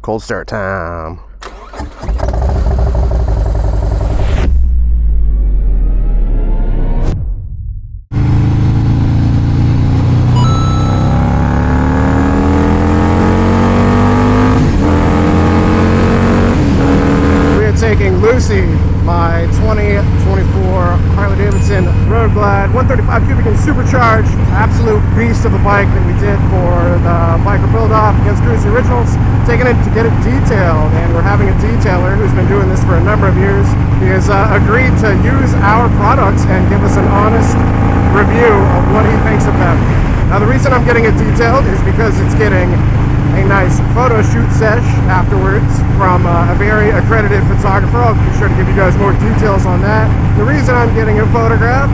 Cold start time. Taking Lucy, my 2024 Harley-Davidson Road Glide 135 cubic and supercharged, absolute beast of a bike that we did for the biker build-off against Cruising Originals, taking it to get it detailed, and we're having a detailer who's been doing this for a number of years. He has agreed to use our products and give us an honest review of what he thinks of them. Now the reason I'm getting it detailed is because it's getting a nice photo shoot sesh afterwards from a very accredited photographer. I'll be sure to give you guys more details on that. The reason I'm getting a photograph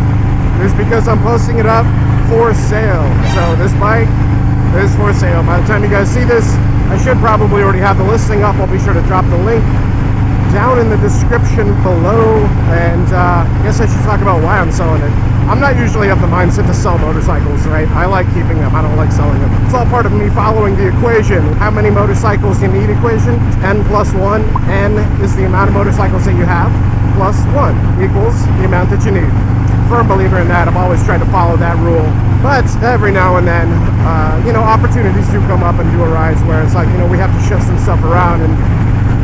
is because I'm posting it up for sale. So this bike is for sale. By the time you guys see this, I should probably already have the listing up. I'll be sure to drop the link down in the description below, and I guess I should talk about why I'm selling it. I'm not usually of the mindset to sell motorcycles, right? I like keeping them, I don't like selling them. It's all part of me following the equation. How many motorcycles you need equation? N plus 1. N is the amount of motorcycles that you have, plus 1 equals the amount that you need. Firm believer in that. I've always tried to follow that rule. But every now and then, opportunities do come up and do arise where it's like, we have to shift some stuff around, and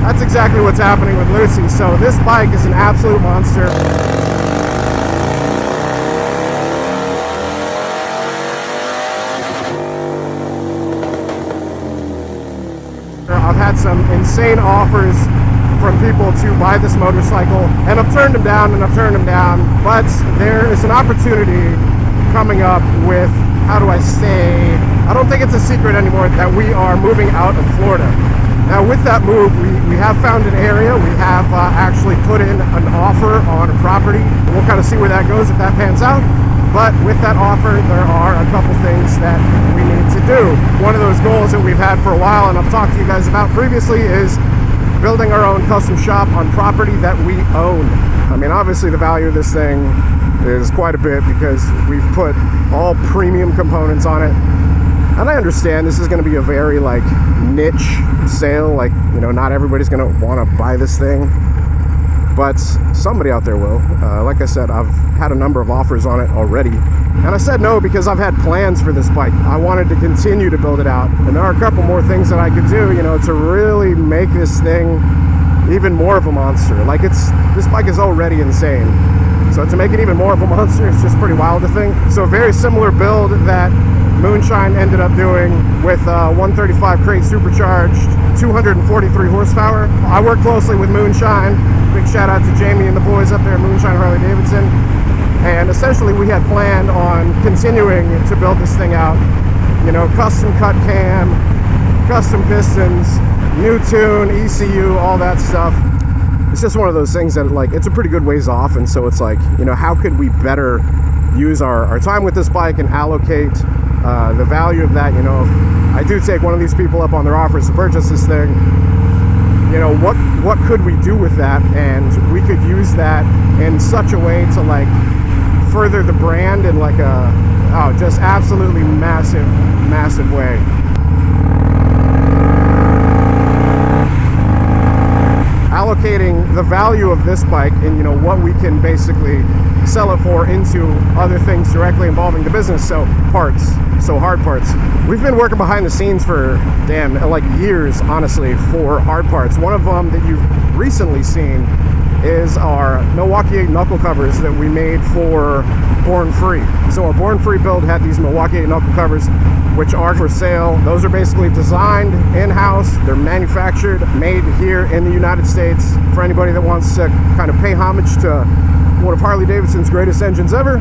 that's exactly what's happening with Lucy. So this bike is an absolute monster. I've had some insane offers from people to buy this motorcycle, and I've turned them down, but there is an opportunity coming up with, how do I say, I don't think it's a secret anymore that we are moving out of Florida. Now with that move, we have found an area. We have actually put in an offer on a property. We'll kind of see where that goes if that pans out. But with that offer, there are a couple things that we need to do. One of those goals that we've had for a while, and I've talked to you guys about previously, is building our own custom shop on property that we own. I mean, obviously the value of this thing is quite a bit because we've put all premium components on it. And I understand this is going to be a very niche sale, not everybody's going to want to buy this thing, but somebody out there will. Like I said, I've had a number of offers on it already, and I said no because I've had plans for this bike. I wanted to continue to build it out, and there are a couple more things that I could do, to really make this thing even more of a monster. This bike is already insane, so to make it even more of a monster, it's just pretty wild to think. So a very similar build that Moonshine ended up doing with 135 crate supercharged, 243 horsepower. I work closely with Moonshine. Big shout out to Jamie and the boys up there at Moonshine Harley-Davidson. And essentially we had planned on continuing to build this thing out. Custom cut cam, custom pistons, new tune, ECU, all that stuff. It's just one of those things that it's a pretty good ways off, and so it's how could we better use our time with this bike and allocate the value of that. If I do take one of these people up on their offers to purchase this thing, what could we do with that? And we could use that in such a way to further the brand in just absolutely massive way. Allocating the value of this bike and what we can basically sell it for into other things directly involving the business. So parts, hard parts. We've been working behind the scenes for years, honestly, for hard parts. One of them that you've recently seen is our Milwaukee 8 knuckle covers that we made for Born Free. So our Born Free build had these Milwaukee 8 knuckle covers, which are for sale. Those are basically designed in-house. They're manufactured, made here in the United States. For anybody that wants to kind of pay homage to one of Harley-Davidson's greatest engines ever,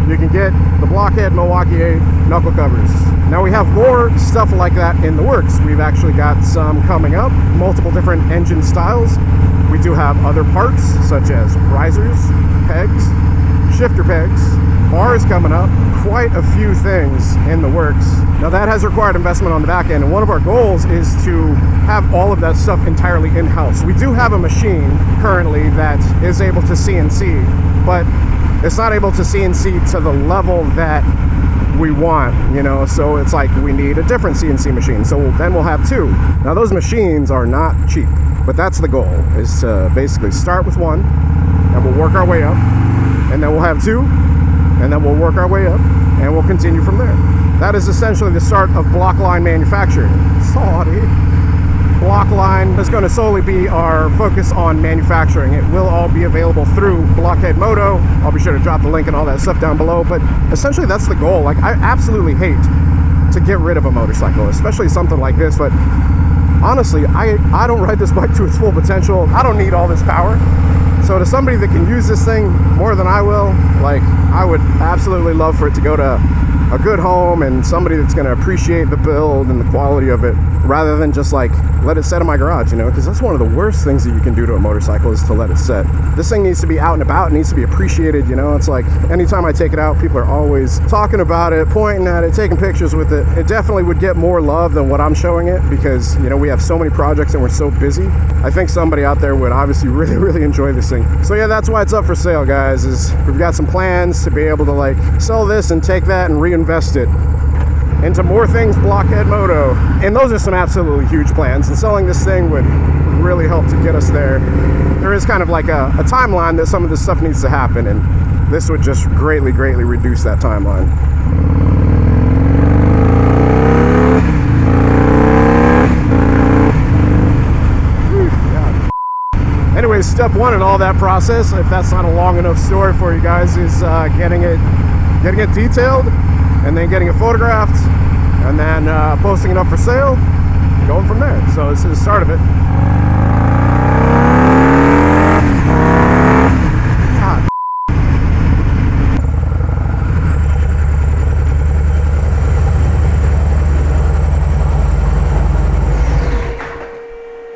you can get the Blockhead Milwaukee 8 knuckle covers. Now we have more stuff like that in the works. We've actually got some coming up, multiple different engine styles. We do have other parts such as risers, pegs, shifter pegs, bars coming up, quite a few things in the works. Now that has required investment on the back end, and one of our goals is to have all of that stuff entirely in-house. We do have a machine currently that is able to CNC, but it's not able to CNC to the level that we want, you know, so it's like we need a different CNC machine. So then we'll have 2. Now those machines are not cheap, but that's the goal, is to basically start with 1 and we'll work our way up, and then we'll have 2, and then we'll work our way up, and we'll continue from there. That is essentially the start of Blockline manufacturing. Sorry. Blockline is going to solely be our focus on manufacturing. It will all be available through Blockhead Moto. I'll be sure to drop the link and all that stuff down below, but essentially that's the goal. Like, I absolutely hate to get rid of a motorcycle, especially something like this, but honestly, I don't ride this bike to its full potential. I don't need all this power. So to somebody that can use this thing more than I will, like, I would absolutely love for it to go to a good home and somebody that's going to appreciate the build and the quality of it, rather than just like let it sit in my garage, you know, because that's one of the worst things that you can do to a motorcycle, is to let it sit. This thing needs to be out and about, it needs to be appreciated, you know. It's like anytime I take it out, people are always talking about it, pointing at it, taking pictures with it. It definitely would get more love than what I'm showing it, because, you know, we have so many projects and we're so busy. I think somebody out there would obviously really enjoy this thing. So yeah, that's why it's up for sale, guys, is we've got some plans to be able to like sell this and take that and reinvest it into more things Blockhead Moto. And those are some absolutely huge plans, and selling this thing would really help to get us there. There is kind of like a timeline that some of this stuff needs to happen, and this would just greatly reduce that timeline. Anyways, step 1 in all that process, if that's not a long enough story for you guys, is getting it detailed, and then getting it photographed, and then posting it up for sale, going from there. So this is the start of it. God.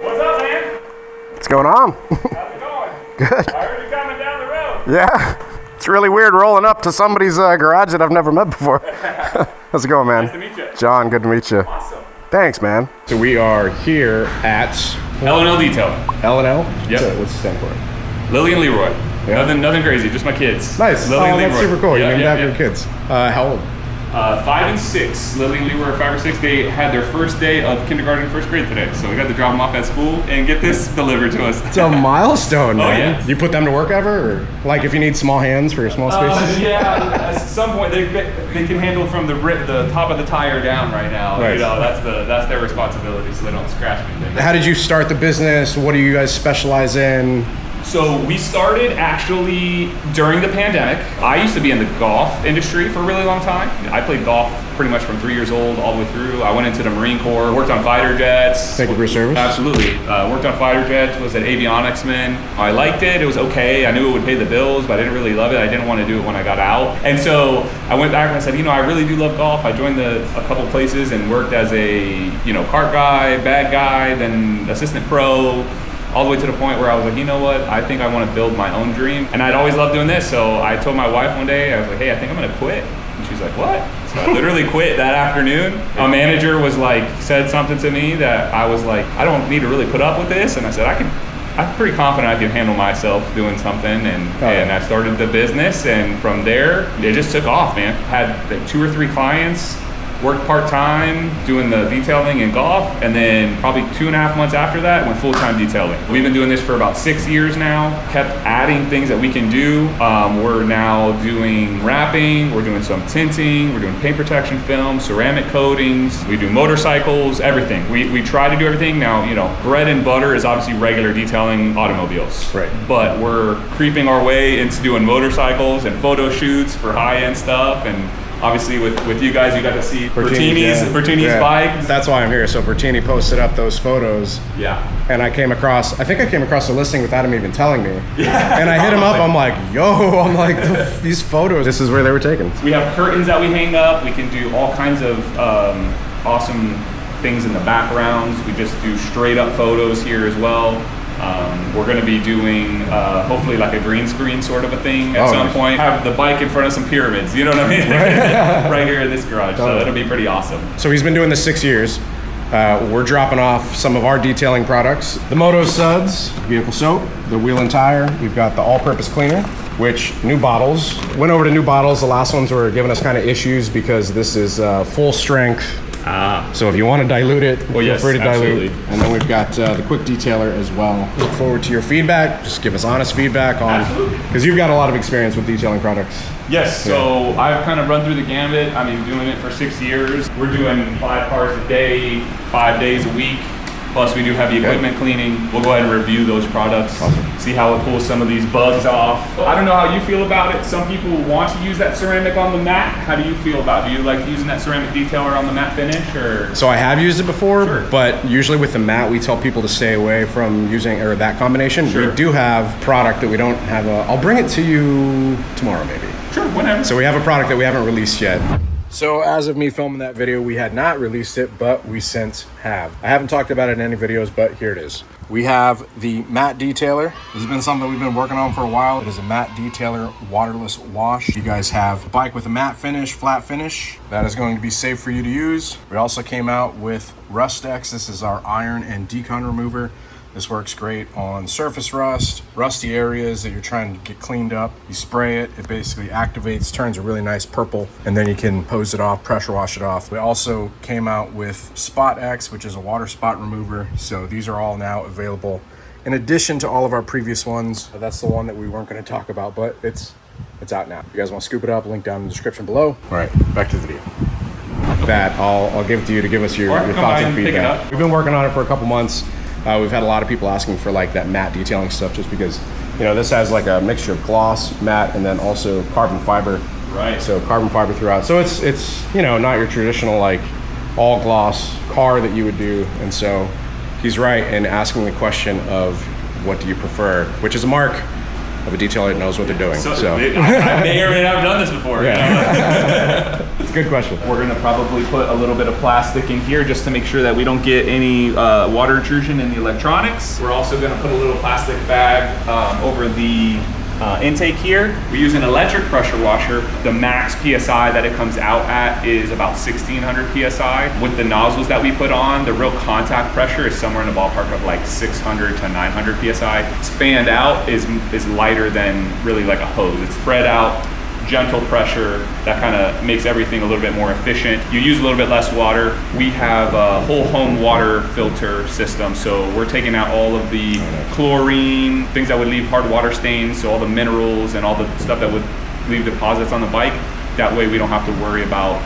What's up, man? What's going on? How's it going? Good. I heard you coming down the road. Yeah. It's really weird rolling up to somebody's garage that I've never met before. How's it going, man? Nice to meet you. John, good to meet you. Awesome. Thanks, man. So we are here at L&L Detailing. L&L? Yep. What's it stand for? Lily and Leroy. Yeah. Nothing crazy, just my kids. Nice. Lily and that's Leroy. super cool. You named after yeah. your kids. How old? 5 and 6. Lily and Leroy are 5 or 6. They had their first day of kindergarten and first grade today, so we got to drop them off at school and get this delivered to us. It's a milestone, man. Yeah. You put them to work ever? Or like if you need small hands for small spaces? Yeah, at some point they can handle from the top of the tire down right now. Nice. You know, that's their responsibility, so they don't scratch anything. How did you start the business? What do you guys specialize in? So we started actually during the pandemic. I used to be in the golf industry for a really long time. I played golf pretty much from 3 years old all the way through. I went into the Marine Corps, worked on fighter jets. Thank you for your service. Absolutely. Worked on fighter jets, was an avionics man. I liked it, it was okay. I knew it would pay the bills, but I didn't really love it. I didn't want to do it when I got out. And so I went back and I said, you know, I really do love golf. I joined a couple places and worked as a, you know, cart guy, bag guy, then assistant pro, all the way to the point where I was like, you know what, I think I want to build my own dream. And I'd always loved doing this, so I told my wife one day, I was like, hey, I think I'm gonna quit. And she's like, what? So I literally quit that afternoon. A manager was like, said something to me that I was like, I don't need to really put up with this. And I said, I'm pretty confident I can handle myself doing something. And I started the business, and from there, it just took off, man. Had like 2 or 3 clients, worked part-time doing the detailing and golf, and then probably 2.5 months after that went full-time detailing. We've been doing this for about 6 years now, kept adding things that we can do. We're now doing wrapping, we're doing some tinting, we're doing paint protection film, ceramic coatings, we do motorcycles, everything. We try to do everything. Now, you know, bread and butter is obviously regular detailing automobiles. Right. But we're creeping our way into doing motorcycles and photo shoots for high-end stuff, and obviously with you guys, you got to see Bertini's bike. That's why I'm here. So Bertini posted up those photos. Yeah. And I think I came across the listing without him even telling me. Yeah. And I hit him up, I'm like, these photos, this is where they were taken. We have curtains that we hang up. We can do all kinds of awesome things in the backgrounds. We just do straight up photos here as well. We're going to be doing hopefully like a green screen sort of a thing at some point. Have the bike in front of some pyramids, you know what I mean? Right here in this garage. So it'll be pretty awesome. So he's been doing this 6 years. we're dropping off some of our detailing products. The Moto Suds, vehicle soap, the wheel and tire. We've got the all-purpose cleaner, which new bottles. Went over to new bottles. The last ones were giving us kind of issues because this is full strength. So if you want to dilute it, feel free to dilute. And then we've got the quick detailer as well. Look forward to your feedback. Just give us honest feedback on, because you've got a lot of experience with detailing products. Yes, so I've kind of run through the gambit. I mean, doing it for 6 years. We're doing 5 cars a day, 5 days a week. Plus we do heavy equipment cleaning. We'll go ahead and review those products, see how it pulls some of these bugs off. I don't know how you feel about it. Some people want to use that ceramic on the mat. How do you feel about it? Do you like using that ceramic detailer on the matte finish? Or? So I have used it before, but usually with the matte, we tell people to stay away from using that combination. We do have product that we don't have. I'll bring it to you tomorrow maybe. Sure, whenever. So we have a product that we haven't released yet. So as of me filming that video, we had not released it, but we since have. I haven't talked about it in any videos, but here it is. We have the matte detailer. This has been something we've been working on for a while. It is a matte detailer waterless wash. You guys have a bike with a matte finish, flat finish. That is going to be safe for you to use. We also came out with Rust X. This is our iron and decon remover. This works great on surface rust, rusty areas that you're trying to get cleaned up. You spray it, it basically activates, turns a really nice purple, and then you can hose it off, pressure wash it off. We also came out with Spot X, which is a water spot remover. So these are all now available in addition to all of our previous ones. That's the one that we weren't going to talk about, but it's out now. If you guys want to scoop it up, link down in the description below. All right, back to the video. That I'll give it to you to give us your thoughts and feedback. We've been working on it for a couple months. We've had a lot of people asking for like that matte detailing stuff, just because, you know, this has like a mixture of gloss, matte, and then also carbon fiber. Right. So carbon fiber throughout. So it's you know, not your traditional like all gloss car that you would do. And so he's right in asking the question of what do you prefer, which is a mark of a detailer that knows what they're doing. So I may or may not have done this before. Yeah. It's a good question. We're gonna probably put a little bit of plastic in here just to make sure that we don't get any water intrusion in the electronics. We're also gonna put a little plastic bag over the intake here. We use an electric pressure washer. The max PSI that it comes out at is about 1600 PSI. With the nozzles that we put on, the real contact pressure is somewhere in the ballpark of like 600 to 900 PSI. It's fanned out is lighter than really like a hose. It's spread out, gentle pressure that kind of makes everything a little bit more efficient. You use a little bit less water. We have a whole home water filter system, so we're taking out all of the chlorine, things that would leave hard water stains, so all the minerals and all the stuff that would leave deposits on the bike. That way we don't have to worry about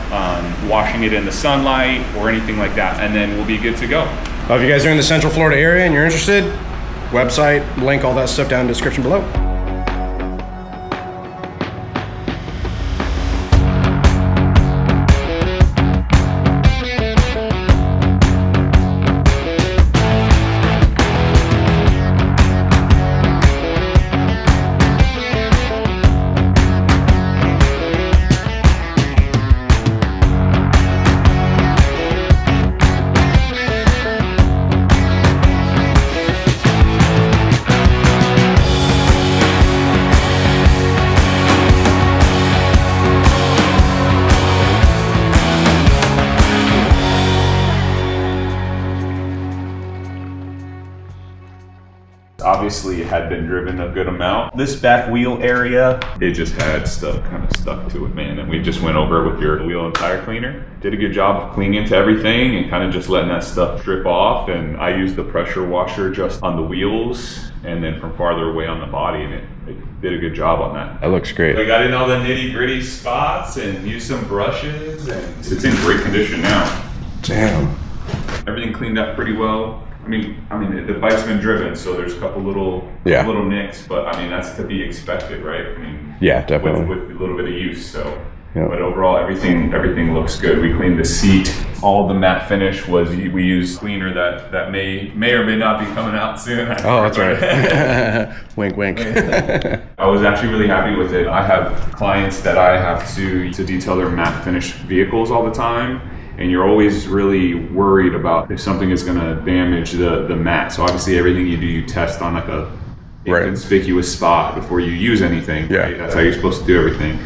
washing it in the sunlight or anything like that, and then we'll be good to go. Well, if you guys are in the Central Florida area and you're interested, website, link, all that stuff down in the description below. Obviously it had been driven a good amount. This back wheel area, it just had stuff kind of stuck to it, man. And we just went over it with your wheel and tire cleaner. Did a good job of cleaning into everything and kind of just letting that stuff strip off. And I used the pressure washer just on the wheels and then from farther away on the body, and it did a good job on that. That looks great. I got in all the nitty gritty spots and used some brushes, and it's in great condition now. Damn. Everything cleaned up pretty well. I mean, the bike's been driven, so there's a couple little nicks, but I mean, that's to be expected, right? I mean, yeah, definitely. With a little bit of use, so. Yep. But overall, everything looks good. We cleaned the seat. All the matte finish was, we used cleaner that may or may not be coming out soon. Oh, that's right. Wink, wink. I was actually really happy with it. I have clients that I have to detail their matte finish vehicles all the time. And you're always really worried about if something is going to damage the matte. So obviously everything you do, you test on like a inconspicuous spot before you use anything. Yeah. Right? That's how you're supposed to do everything.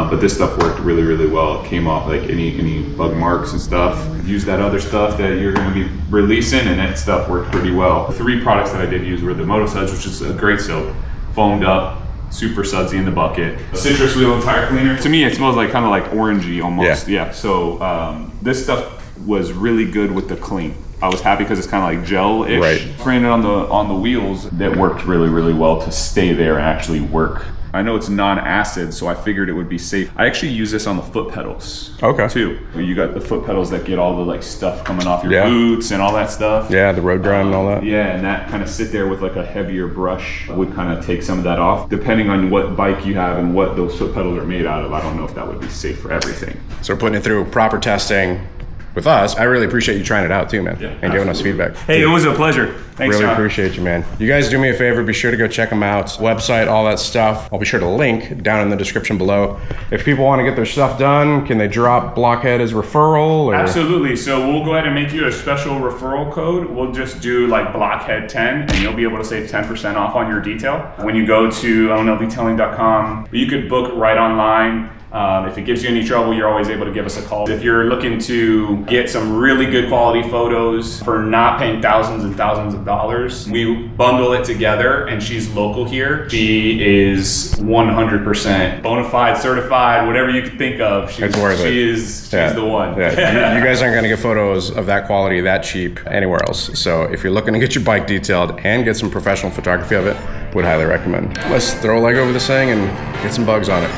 But this stuff worked really, really well. It came off like any bug marks and stuff. Use that other stuff that you're going to be releasing, and that stuff worked pretty well. The 3 products that I did use were the Moto Suds, which is a great soap, foamed up, super sudsy in the bucket. Citrus wheel and tire cleaner. To me, it smells like kind of like orangey almost. Yeah. So this stuff was really good with the clean. I was happy because it's kind of like gel-ish. Right. Spraying it on the wheels, that worked really, really well to stay there and actually work. I know it's non-acid, so I figured it would be safe. I actually use this on the foot pedals. Okay. Too. You got the foot pedals that get all the like stuff coming off your boots and all that stuff. Yeah, the road grime and all that. Yeah, and that kind of sit there with like a heavier brush would kind of take some of that off. Depending on what bike you have and what those foot pedals are made out of, I don't know if that would be safe for everything. So we're putting it through proper testing with us. I really appreciate you trying it out too, man, and giving us feedback. Hey, it was a pleasure. Thanks, Really John. appreciate you, man. You guys do me a favor, be sure to go check them out. Website, all that stuff. I'll be sure to link down in the description below. If people want to get their stuff done, can they drop Blockhead as referral? Or? Absolutely. So we'll go ahead and make you a special referral code. We'll just do like Blockhead 10, and you'll be able to save 10% off on your detail. When you go to onldetailing.com, you could book right online. If it gives you any trouble, you're always able to give us a call. If you're looking to get some really good quality photos for not paying thousands and thousands of dollars, we bundle it together, and she's local here. She is 100% bona fide, certified, whatever you could think of. It's worth it. She's the one. Yeah. You guys aren't going to get photos of that quality that cheap anywhere else. So if you're looking to get your bike detailed and get some professional photography of it, would highly recommend. Let's throw a leg over this thing and get some bugs on it.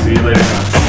See you later.